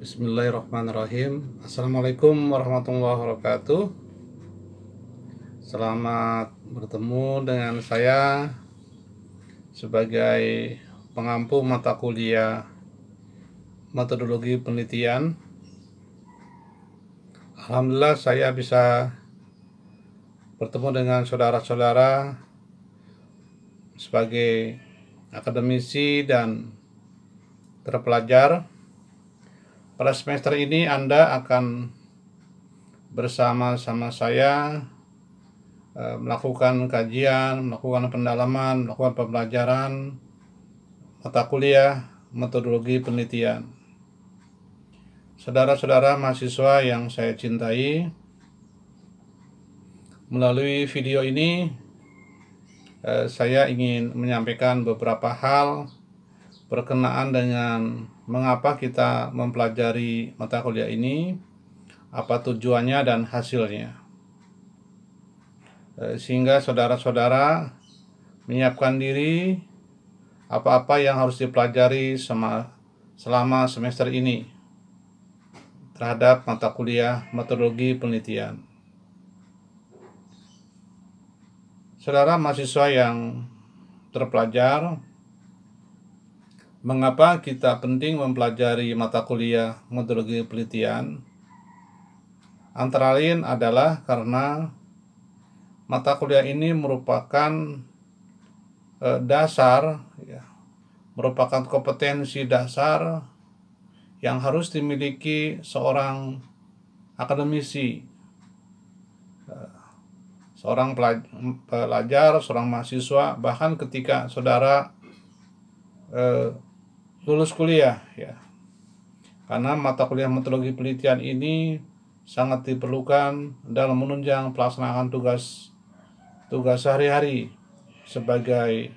Bismillahirrahmanirrahim. Assalamualaikum warahmatullahi wabarakatuh. Selamat bertemu dengan saya sebagai pengampu mata kuliah metodologi penelitian. Alhamdulillah saya bisa bertemu dengan saudara-saudara sebagai akademisi dan terpelajar. Pada semester ini Anda akan bersama-sama saya melakukan kajian, melakukan pendalaman, melakukan pembelajaran mata kuliah metodologi penelitian. Saudara-saudara mahasiswa yang saya cintai, melalui video ini saya ingin menyampaikan beberapa hal berkenaan dengan mengapa kita mempelajari mata kuliah ini, apa tujuannya dan hasilnya, sehingga saudara-saudara menyiapkan diri apa-apa yang harus dipelajari selama semester ini terhadap mata kuliah metodologi penelitian. Saudara mahasiswa yang terpelajar, mengapa kita penting mempelajari mata kuliah metodologi penelitian? Antara lain adalah karena mata kuliah ini merupakan dasar, merupakan kompetensi dasar yang harus dimiliki seorang akademisi, seorang pelajar, seorang mahasiswa, bahkan ketika saudara lulus kuliah, karena mata kuliah metodologi penelitian ini sangat diperlukan dalam menunjang pelaksanaan tugas sehari-hari sebagai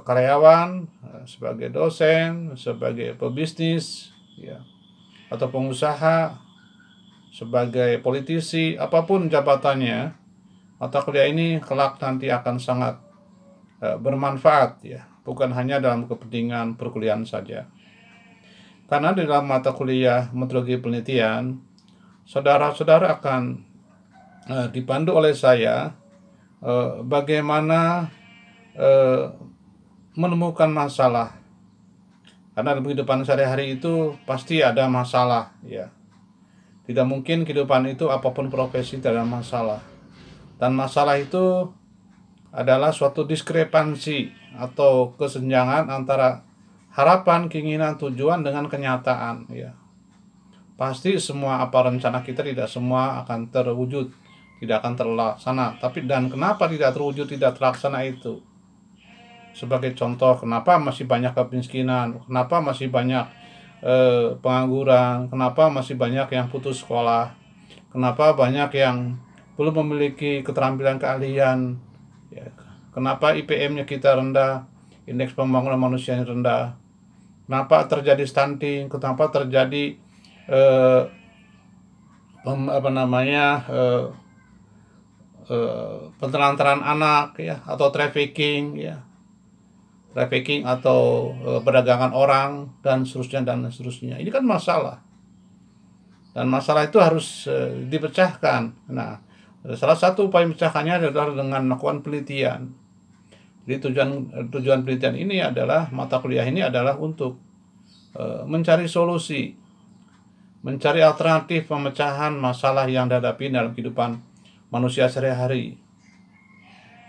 karyawan, sebagai dosen, sebagai pebisnis, atau pengusaha, sebagai politisi, apapun jabatannya. Mata kuliah ini kelak nanti akan sangat bermanfaat, bukan hanya dalam kepentingan perkuliahan saja. Karena di dalam mata kuliah metodologi penelitian, saudara-saudara akan dipandu oleh saya bagaimana menemukan masalah. Karena dalam kehidupan sehari-hari itu pasti ada masalah, Tidak mungkin kehidupan itu apapun profesi tidak ada masalah. Dan masalah itu adalah suatu diskrepansi atau kesenjangan antara harapan, keinginan, tujuan dengan kenyataan, Pasti semua apa rencana kita tidak semua akan terwujud, tidak akan terlaksana. Dan kenapa tidak terwujud, tidak terlaksana itu? Sebagai contoh, kenapa masih banyak kemiskinan, kenapa masih banyak pengangguran, kenapa masih banyak yang putus sekolah, kenapa banyak yang belum memiliki keterampilan keahlian, kenapa IPM-nya kita rendah, indeks pembangunan manusianya rendah, kenapa terjadi stunting, kenapa terjadi penelantaran anak, atau trafficking, atau perdagangan orang dan seterusnya. Ini kan masalah, dan masalah itu harus dipecahkan. Nah, salah satu upaya memecahkannya adalah dengan melakukan penelitian. Jadi tujuan penelitian ini adalah, mata kuliah ini adalah untuk mencari solusi, mencari alternatif pemecahan masalah yang dihadapi dalam kehidupan manusia sehari-hari.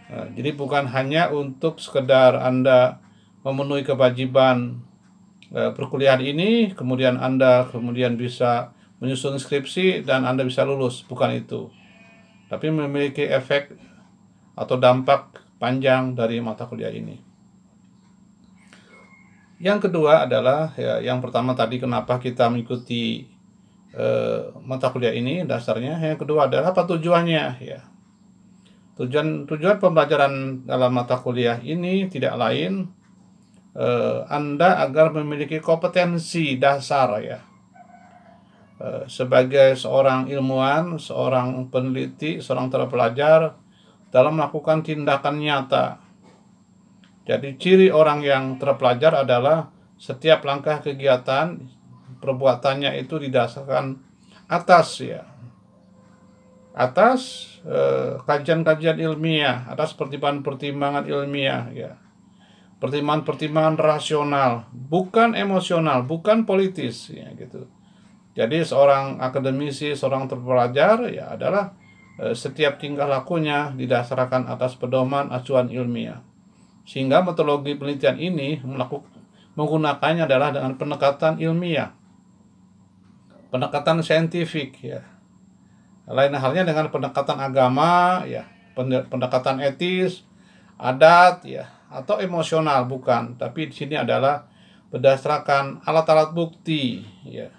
Jadi bukan hanya untuk sekedar Anda memenuhi kewajiban perkuliahan ini, kemudian Anda bisa menyusun skripsi dan Anda bisa lulus, bukan itu. Tapi memiliki efek atau dampak panjang dari mata kuliah ini. Yang kedua adalah, yang pertama tadi kenapa kita mengikuti mata kuliah ini, dasarnya. Yang kedua adalah apa tujuannya, Tujuan pembelajaran dalam mata kuliah ini tidak lain Anda agar memiliki kompetensi dasar, sebagai seorang ilmuwan, seorang peneliti, seorang terpelajar dalam melakukan tindakan nyata. Jadi ciri orang yang terpelajar adalah setiap langkah kegiatan perbuatannya itu didasarkan atas kajian-kajian ilmiah, atas pertimbangan-pertimbangan ilmiah ya. Pertimbangan-pertimbangan rasional, bukan emosional, bukan politis ya gitu. Jadi seorang akademisi, seorang terpelajar ya adalah setiap tingkah lakunya didasarkan atas pedoman acuan ilmiah. Sehingga metodologi penelitian ini menggunakannya adalah dengan pendekatan ilmiah, pendekatan saintifik ya. Lain halnya dengan pendekatan agama ya, pendekatan etis, adat ya, atau emosional bukan, tapi di sini adalah berdasarkan alat-alat bukti ya.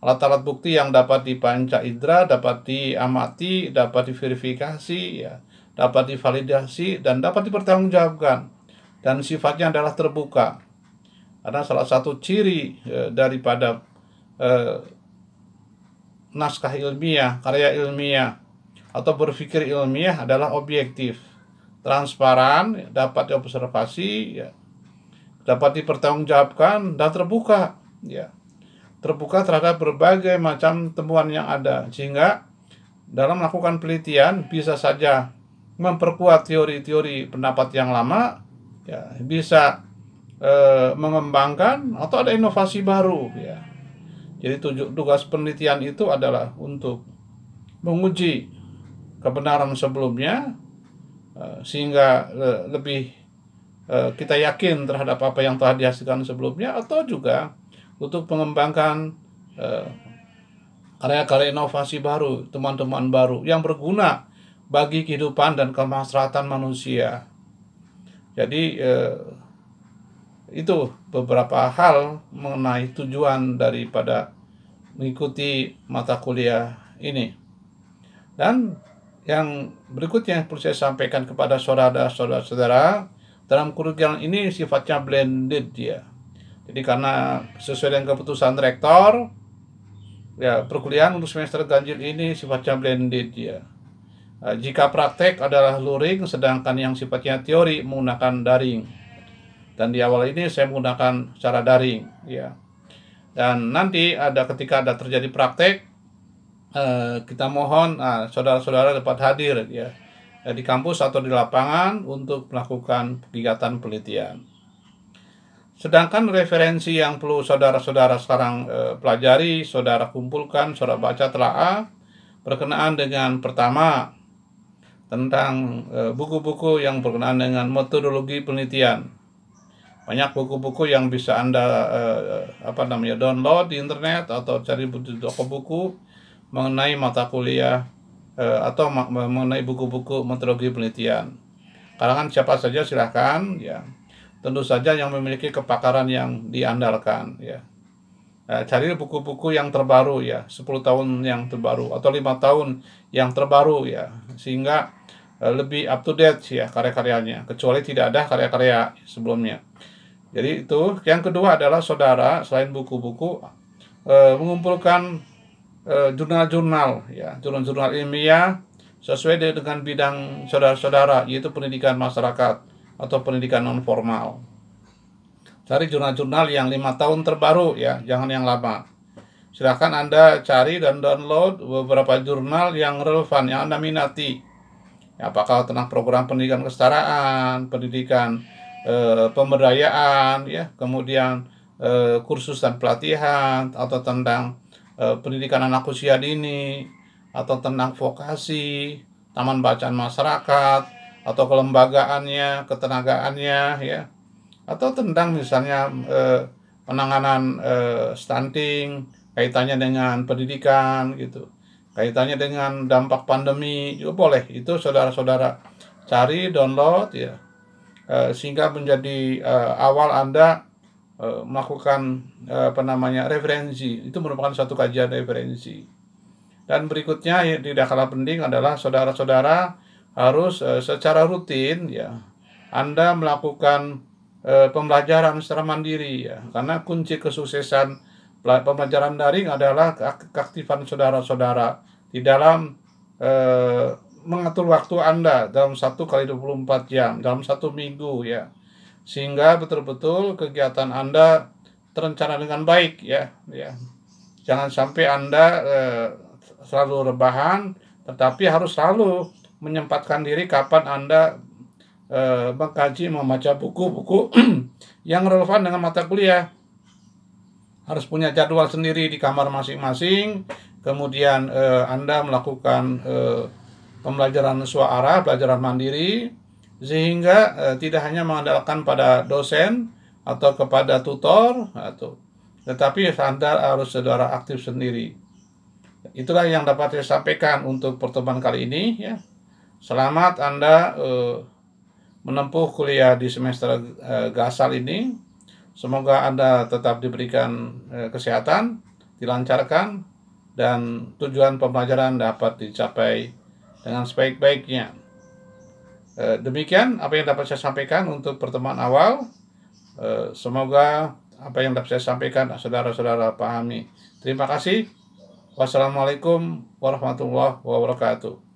Alat-alat bukti yang dapat dipanca indera, dapat diamati, dapat diverifikasi ya, dapat divalidasi dan dapat dipertanggungjawabkan, dan sifatnya adalah terbuka. Karena salah satu ciri daripada naskah ilmiah, karya ilmiah, atau berpikir ilmiah adalah objektif, transparan, dapat diobservasi, ya, dapat dipertanggungjawabkan, dan terbuka, ya, terbuka terhadap berbagai macam temuan yang ada, sehingga dalam melakukan penelitian bisa saja memperkuat teori-teori pendapat yang lama, ya, bisa mengembangkan atau ada inovasi baru, ya. Jadi tugas penelitian itu adalah untuk menguji kebenaran sebelumnya sehingga lebih kita yakin terhadap apa yang telah dihasilkan sebelumnya, atau juga untuk mengembangkan karya-karya inovasi baru, teman-teman baru yang berguna bagi kehidupan dan kemaslahatan manusia. Jadi itu beberapa hal mengenai tujuan daripada mengikuti mata kuliah ini. Dan yang berikutnya yang perlu saya sampaikan kepada saudara-saudara, dalam kurikulum ini sifatnya blended ya. Jadi karena sesuai dengan keputusan rektor, ya, perkuliahan untuk semester ganjil ini sifatnya blended ya. Jika praktek adalah luring, sedangkan yang sifatnya teori menggunakan daring. Dan di awal ini saya menggunakan cara daring ya. Dan nanti ketika ada terjadi praktek, kita mohon saudara-saudara dapat hadir ya di kampus atau di lapangan untuk melakukan kegiatan penelitian. Sedangkan referensi yang perlu saudara-saudara sekarang pelajari, saudara kumpulkan, saudara baca telaah berkenaan dengan pertama tentang buku-buku yang berkenaan dengan metodologi penelitian. Banyak buku-buku yang bisa Anda download di internet atau cari di toko buku mengenai mata kuliah atau mengenai buku-buku metodologi penelitian. Kalangan siapa saja silahkan ya. Tentu saja yang memiliki kepakaran yang diandalkan ya. Cari buku-buku yang terbaru ya, 10 tahun yang terbaru atau 5 tahun yang terbaru ya, sehingga lebih up to date ya karya-karyanya, kecuali tidak ada karya-karya sebelumnya. Jadi itu. Yang kedua adalah saudara selain buku-buku mengumpulkan jurnal-jurnal ya, jurnal-jurnal ilmiah sesuai dengan bidang saudara-saudara, yaitu pendidikan masyarakat atau pendidikan non formal. Cari jurnal-jurnal yang 5 tahun terbaru ya, jangan yang lama. Silakan Anda cari dan download beberapa jurnal yang relevan yang Anda minati. Ya, apakah tentang program pendidikan kesetaraan, pendidikan pemberdayaan ya, kemudian kursus dan pelatihan, atau tentang pendidikan anak usia dini, atau tentang vokasi, taman bacaan masyarakat, atau kelembagaannya, ketenagaannya ya, atau tentang misalnya penanganan stunting, kaitannya dengan pendidikan gitu, kaitannya dengan dampak pandemi juga boleh. Itu saudara-saudara cari, download ya, sehingga menjadi awal Anda melakukan referensi. Itu merupakan satu kajian referensi. Dan berikutnya yang tidak kalah penting adalah saudara-saudara harus secara rutin ya Anda melakukan pembelajaran secara mandiri ya, karena kunci kesuksesan pembelajaran daring adalah keaktifan saudara-saudara di dalam mengatur waktu Anda dalam 1 kali 24 jam dalam 1 minggu ya, sehingga betul-betul kegiatan Anda terencana dengan baik ya. Jangan sampai Anda selalu rebahan, tetapi harus selalu menyempatkan diri kapan Anda mengkaji, membaca buku-buku yang relevan dengan mata kuliah. Harus punya jadwal sendiri di kamar masing-masing. Kemudian Anda melakukan pembelajaran suara, pelajaran mandiri, sehingga tidak hanya mengandalkan pada dosen atau kepada tutor, tetapi Anda harus saudara aktif sendiri. Itulah yang dapat saya sampaikan untuk pertemuan kali ini, ya. Selamat Anda menempuh kuliah di semester gasal ini. Semoga Anda tetap diberikan kesehatan, dilancarkan, dan tujuan pembelajaran dapat dicapai dengan sebaik-baiknya. Demikian apa yang dapat saya sampaikan untuk pertemuan awal. Semoga apa yang dapat saya sampaikan saudara-saudara pahami. Terima kasih. Wassalamualaikum warahmatullahi wabarakatuh.